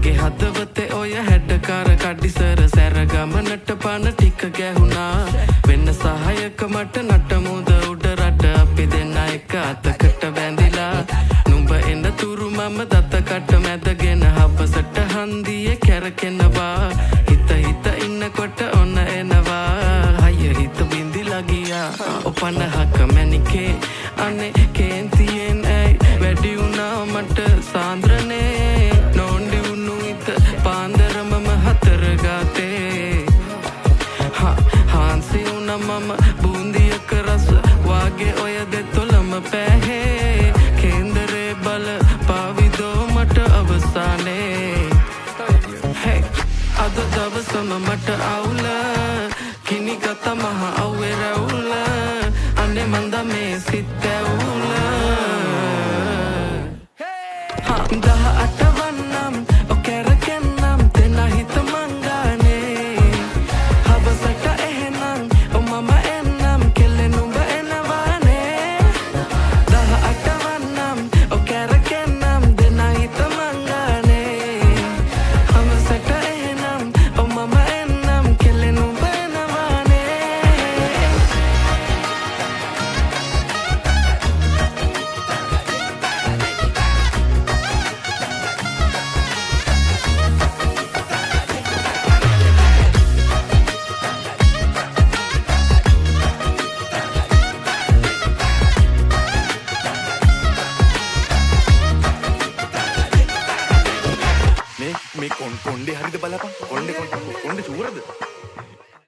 මගේ හදවතේ ඔය හැඩකාර කඩිසර සැර ගමනට පන ටික ගැහුණා වෙන්න සහයක මට නටමුද උඩ රට අපි දෙන්න එක අතකට බැඳිලා නුඹ එන්න තුරු මම දතකට මැදගෙන හවසට හන්දියේ කැරකෙනවා හිත ඉන්නකොට ඔන්න එනවා හය හිත බින්දිලා ගියා ඔපනහක මැනිකේ අනේ කේන්තියෙන් ඇයි වැඩි වුණා මට සාන්ද්‍රනේ නොන්ඩි වුණු හිත පාන්දරමම හතර ගාතේ හාන්සි වුණා මම බූන්දියක රස වාගේ ඔය දෙතොලම පැහේ කේන්දරේ බල පාවිදෝ මට අවසානේ අද දවසම මට අවුල කිනිගත මහ අව්වේ රැවුල අනේ මන්ද මේ සිත් ඇවුල 18 වන්නම් ඔකැරකෙන්නම් දෙන හිත මංගානේ හවසට එහෙනම් මම එන්නම් කෙල්ලෙන් උඹ එනවානේ 18 වන්නම් ඔකැරකෙන්නම් දෙන හිත මංගානේ හවසට එහෙනම් මම එන්නම් කෙල්ලෙන් උඹ එනවානේ මේ කොණ්ඩේ හරිද බලපන් කොණ්ඩේ සූරද